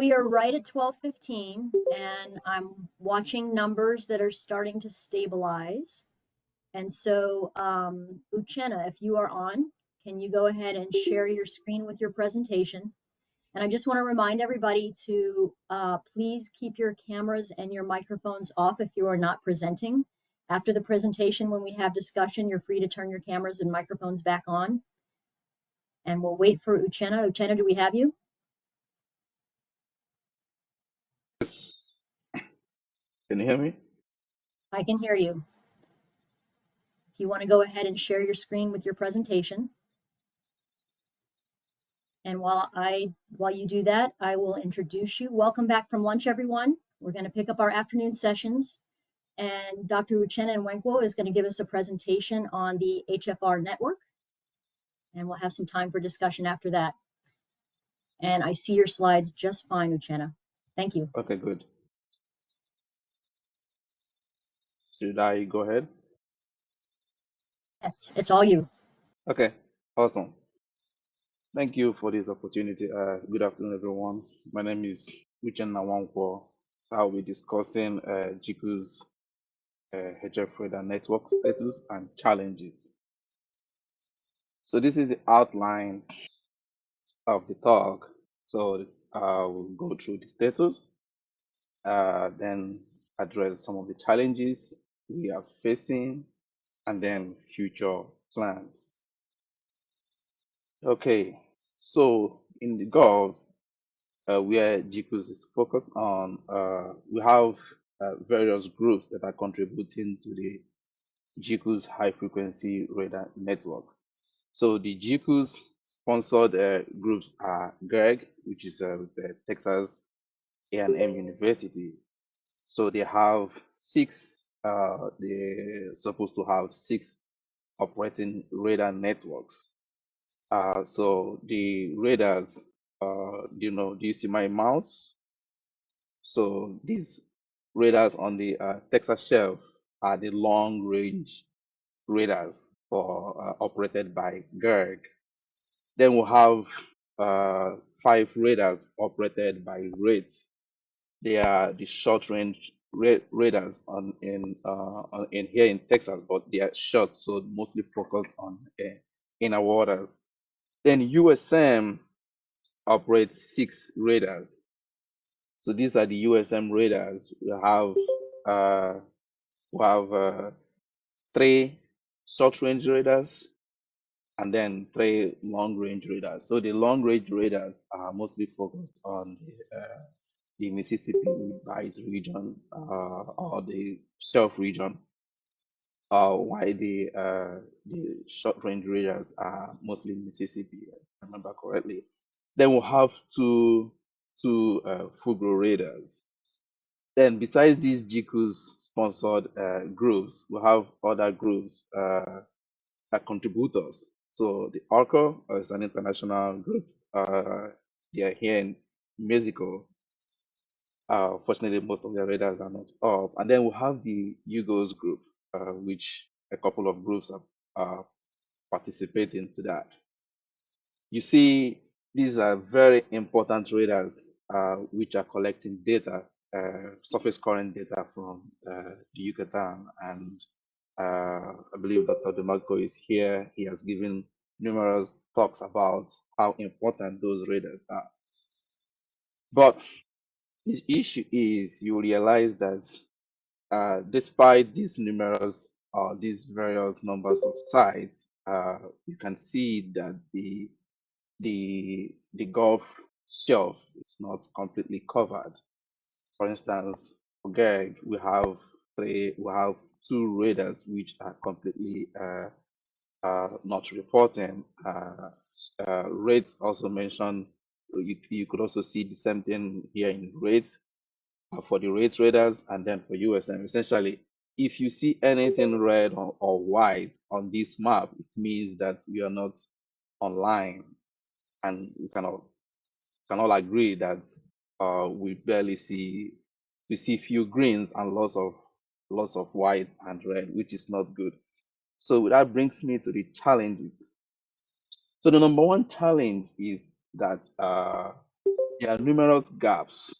we are right at 12:15, and I'm watching numbers that are starting to stabilize. And so, Uchenna, if you are on, can you go ahead and share your screen with your presentation? And I just want to remind everybody to please keep your cameras and your microphones off if you are not presenting. After the presentation, when we have discussion, you're free to turn your cameras and microphones back on. And we'll wait for Uchenna. Uchenna, do we have you? Yes. Can you hear me? I can hear you. If you want to go ahead and share your screen with your presentation. And while you do that, I will introduce you. Welcome back from lunch, everyone. We're going to pick up our afternoon sessions. And Dr. Uchenna Nwankwo is going to give us a presentation on the HFR network. And we'll have some time for discussion after that. And I see your slides just fine, Uchenna. Thank you. Okay, good. Should I go ahead? Yes, it's all you. Okay, awesome. Thank you for this opportunity. Good afternoon, everyone. My name is Uchenna Nwankwo. I'll be discussing GCOOS HFR network status and challenges. So this is the outline of the talk. So we'll go through the status, then address some of the challenges we are facing, and then future plans. Okay, so in the Gulf, where GCOOS is focused on, we have various groups that are contributing to the GCOOS high frequency radar network. So the GCOOS sponsored groups are GERG, which is the Texas A&M University. So they have six, they're supposed to have six operating radar networks. So the radars, do you see my mouse? So these radars on the Texas shelf are the long range radars for operated by GERG. Then we'll have five radars operated by RATES. They are the short range radars in here in Texas, but they are short, so mostly focused on inner waters. Then USM operates six radars. So these are the USM radars. Uh, we have three short range radars and then three long range radars. So the long range radars are mostly focused on the Mississippi Bight region or the Shelf region, while the short range radars are mostly Mississippi, if I remember correctly. Then we'll have two Fugro radars. Then besides these GCOOS sponsored groups, we have other groups that contributors. So the ORCO is an international group. They are here in Mexico. Fortunately, most of their radars are not up. And then we have the UGOS group, which a couple of groups are participating to that. You see, these are very important radars which are collecting data, surface current data from the Yucatan. And I believe Dr. Nwankwo is here. He has given numerous talks about how important those radars are. But the issue is you realize that despite these numerous these various numbers of sites, you can see that the Gulf shelf is not completely covered. For instance, for GERG, we have two radars which are completely not reporting. Rates also mentioned. You could also see the same thing here in rates for the rate radars and then for USM. Essentially, if you see anything red or white on this map, it means that we are not online, and we can all agree that we see few greens and lots of white and red, which is not good. So that brings me to the challenges. So the number one challenge is that there are numerous gaps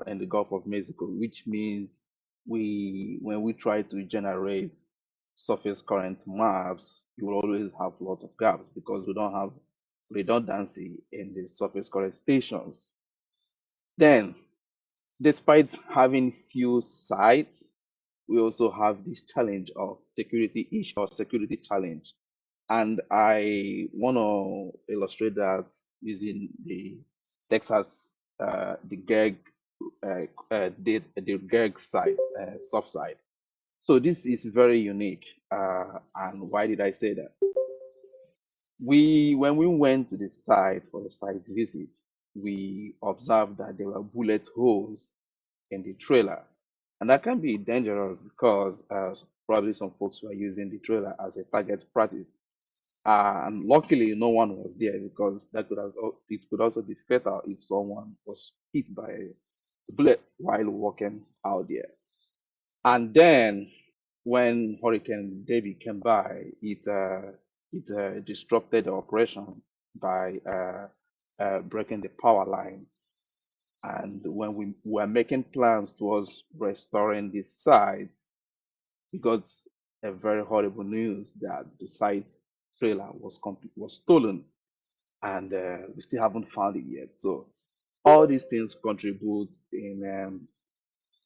in the Gulf of Mexico, which means when we try to generate surface current maps, you will always have lots of gaps because we don't have redundancy in the surface current stations. Then, despite having few sites, we also have this challenge of security issue or security challenge. And I want to illustrate that using the Texas, the the GEG site, site. So this is very unique. And why did I say that? When we went to the site for the site visit, we observed that there were bullet holes in the trailer. And that can be dangerous because probably some folks were using the trailer as a target practice. And luckily, no one was there because it could also be fatal if someone was hit by a bullet while walking out there. And then when Hurricane Debbie came by, it disrupted the operation by breaking the power line. And when we were making plans towards restoring the site, we got a very horrible news that the site trailer was stolen, and we still haven't found it yet. So all these things contribute in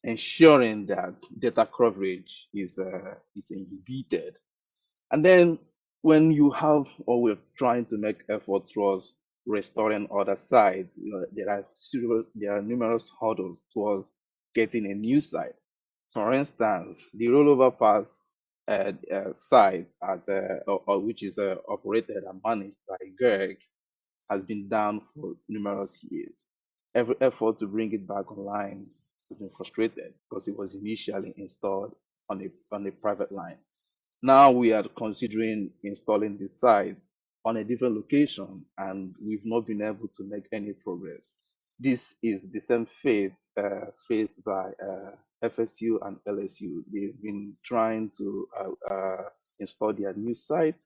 ensuring that data coverage is inhibited. And then when you have or we're trying to make effort towards restoring other sites, there are numerous hurdles towards getting a new site. For instance, the rollover pass site which is operated and managed by GERG has been down for numerous years. Every effort to bring it back online has been frustrated because it was initially installed on a private line. Now we are considering installing the site on a different location, and we've not been able to make any progress. This is the same fate faced by FSU and LSU. They've been trying to install their new site,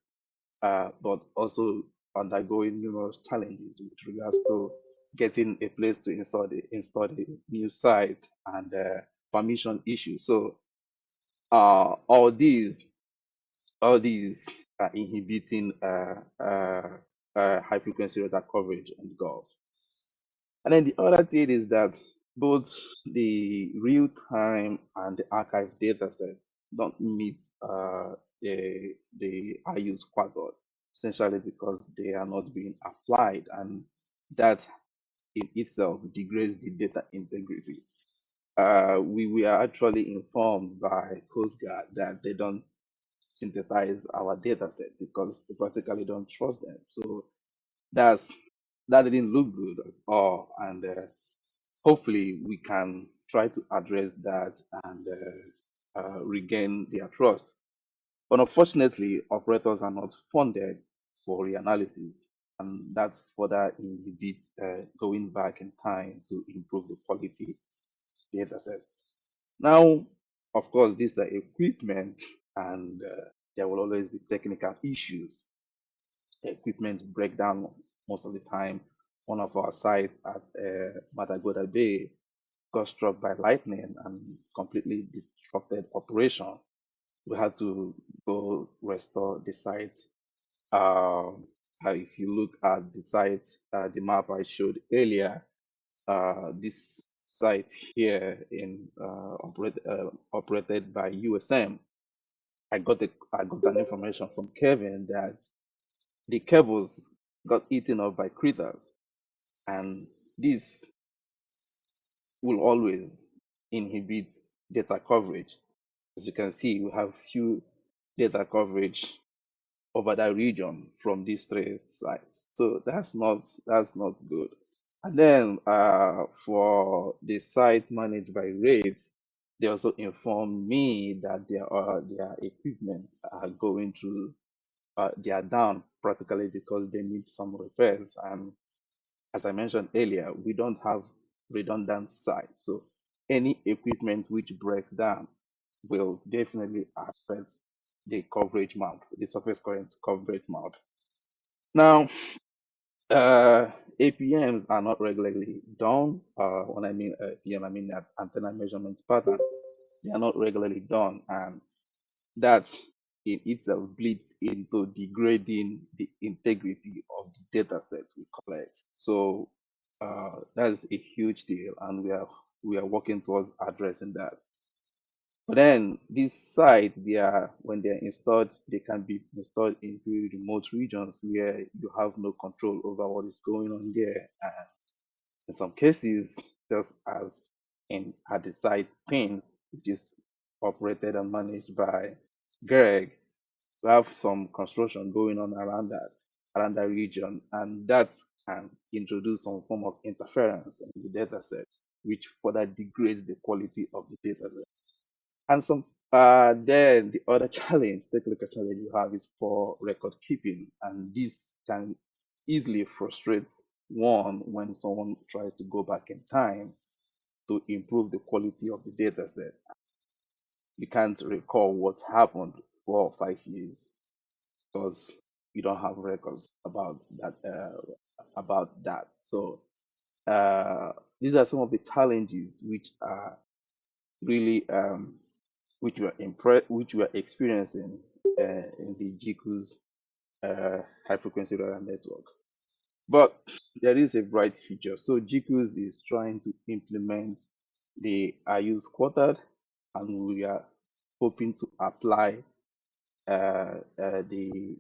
but also undergoing numerous challenges with regards to getting a place to install the new site and permission issues. So uh, all these all these are inhibiting high frequency radar coverage on the Gulf. And then the other thing is that both the real time and the archive data sets don't meet the IU's quadrat, essentially because they are not being applied, and that in itself degrades the data integrity. We are actually informed by Coast Guard that they don't synthesize our data set because they practically don't trust them. So that's that didn't look good at all, and hopefully we can try to address that and regain their trust. But unfortunately, operators are not funded for reanalysis, and that further inhibits going back in time to improve the quality data set. Now, of course, these are equipment, and there will always be technical issues. Equipment breakdown most of the time. One of our sites at Madagoda Bay got struck by lightning and completely disrupted operation. We had to go restore the site. If you look at the site, the map I showed earlier, this site here operated by USM. I got an information from Kevin that the cables got eaten up by critters, and this will always inhibit data coverage. As you can see, we have few data coverage over that region from these three sites. So that's not good. And then for the sites managed by rates, they also informed me that their equipment are going through they are down practically because they need some repairs. And as I mentioned earlier, we don't have redundant sites. So any equipment which breaks down will definitely affect the coverage map, the surface current coverage map. Now, APMs are not regularly done. When I mean APM, I mean that antenna measurement pattern. They are not regularly done, and that in itself bleeds into degrading the integrity of the data set we collect. So that is a huge deal, and we are working towards addressing that. But then these sites, they are when they are installed, they can be installed into remote regions where you have no control over what is going on there. And in some cases, just as in at the site Pins, which is operated and managed by Greg, we have some construction going on around that region, and that can introduce some form of interference in the data sets, which further degrades the quality of the data set. And some then the other challenge, technical challenge you have is poor record keeping, and this can easily frustrate one when someone tries to go back in time to improve the quality of the data set. You can't recall what happened 4 or 5 years because you don't have records about that. So uh, these are some of the challenges which are really which we are experiencing in the GCOOS high frequency radar network. But there is a bright future. So GCOOS is trying to implement the IU's quartered, and we are hoping to apply the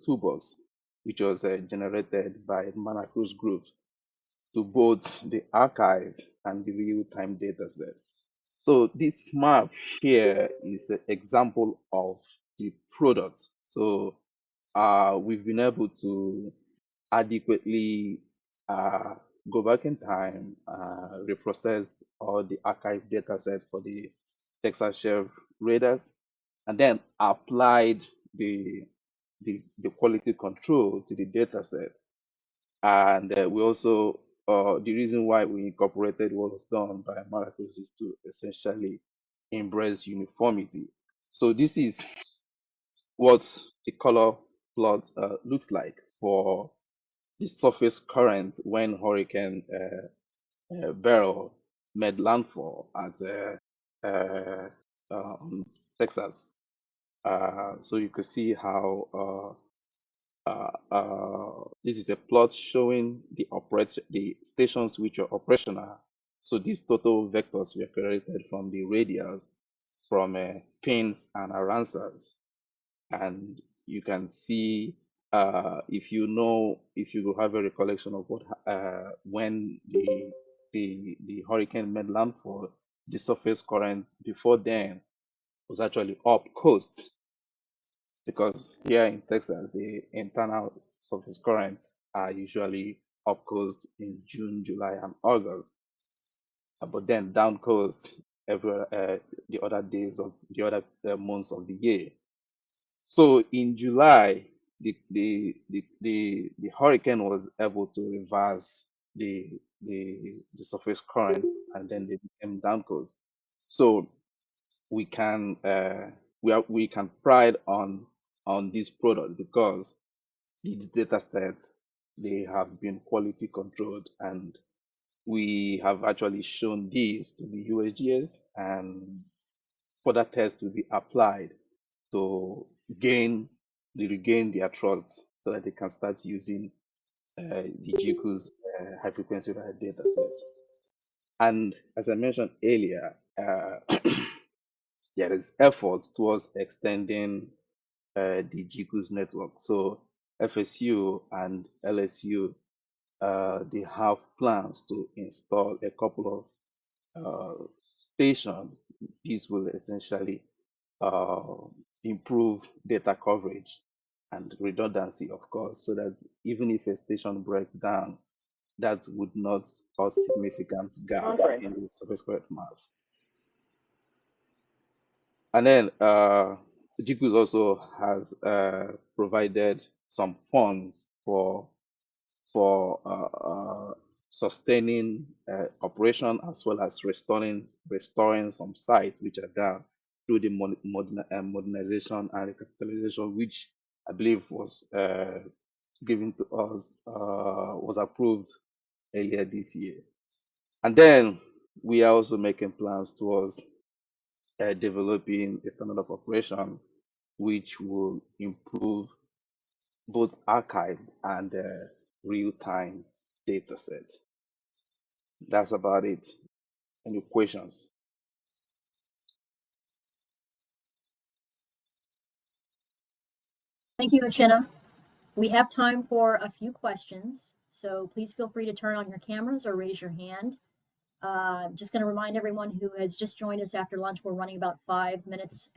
toolbox, which was generated by Manacruz Group, to both the archive and the real-time data set. So this map here is an example of the product. So we've been able to adequately uh, go back in time, reprocess all the archive data set for the Texas Chef radars, and then applied the quality control to the data set. And we also, the reason why we incorporated what was done by Maracus is to essentially embrace uniformity. So this is what the color plot looks like for the surface current when Hurricane Beryl made landfall at Texas. So you could see how this is a plot showing the stations which are operational. So these total vectors were created from the radials, from pins and aransas, and you can see if you have a recollection of what when the hurricane made landfall, the surface current before then was actually up coast, because here in Texas, the internal surface currents are usually up coast in June, July, and August, but then down coast every the other days of the other months of the year. So in July, the hurricane was able to reverse the surface current, and then they became down coast. So we can we can pride on this product because these data sets, they have been quality controlled, and we have actually shown these to the USGS, and further tests will be applied to regain their trust so that they can start using the GCOOS high frequency radar data set. And as I mentioned earlier, there is effort towards extending the GCOOS network. So FSU and LSU, they have plans to install a couple of stations. These will essentially uh, improve data coverage and redundancy, of course, so that even if a station breaks down, that would not cause significant gaps in the surface current maps. And then GCOOS also has provided some funds for sustaining operation, as well as restoring some sites which are down through the modernization and recapitalization, which I believe was given to us was approved earlier this year. And then we are also making plans towards developing a standard of operation which will improve both archive and real-time data sets. That's about it. Any questions? Thank you, Uchenna. We have time for a few questions, so please feel free to turn on your cameras or raise your hand. Just going to remind everyone who has just joined us after lunch, we're running about 5 minutes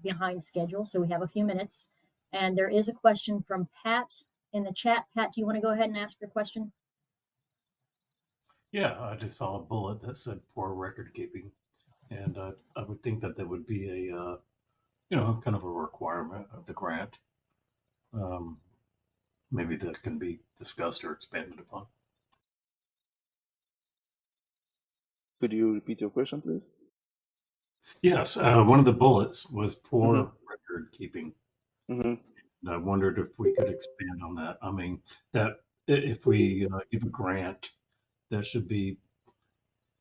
behind schedule, so we have a few minutes. And there is a question from Pat in the chat. Pat, do you want to go ahead and ask your question? Yeah, I just saw a bullet that said poor record keeping, and I would think that that would be a kind of a requirement of the grant. Maybe that can be discussed or expanded upon. Could you repeat your question, please? Yes, one of the bullets was poor record keeping. Mm-hmm. And I wondered if we could expand on that. I mean, that if we give a grant, that should be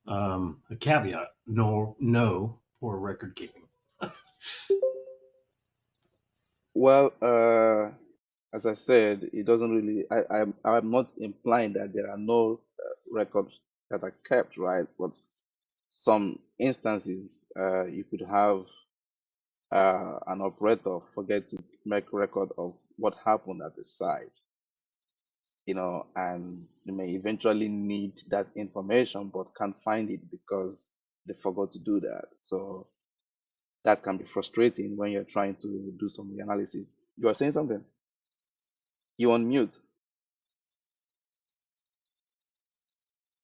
a caveat: no poor record keeping. Well, as I said, it doesn't really. I'm not implying that there are no records that are kept, right? But some instances, you could have an operator forget to make record of what happened at the site, and you may eventually need that information, but can't find it because they forgot to do that. So that can be frustrating when you're trying to do some analysis. You are saying something? You on mute?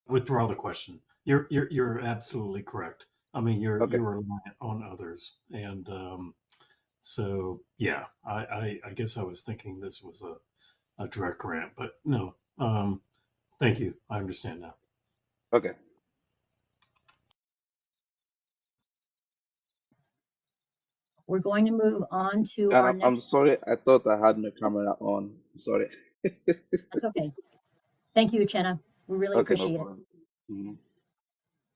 Withdraw the question. You're absolutely correct. I mean, you're Okay. reliant on others, and so yeah, I guess I was thinking this was a direct grant, but no. Thank you. I understand now. Okay. We're going to move on to And our I'm next. sorry, I thought I had my camera on. I'm sorry. That's okay. Thank you, Uchenna. We really Okay, no appreciate it. problem. Mhm.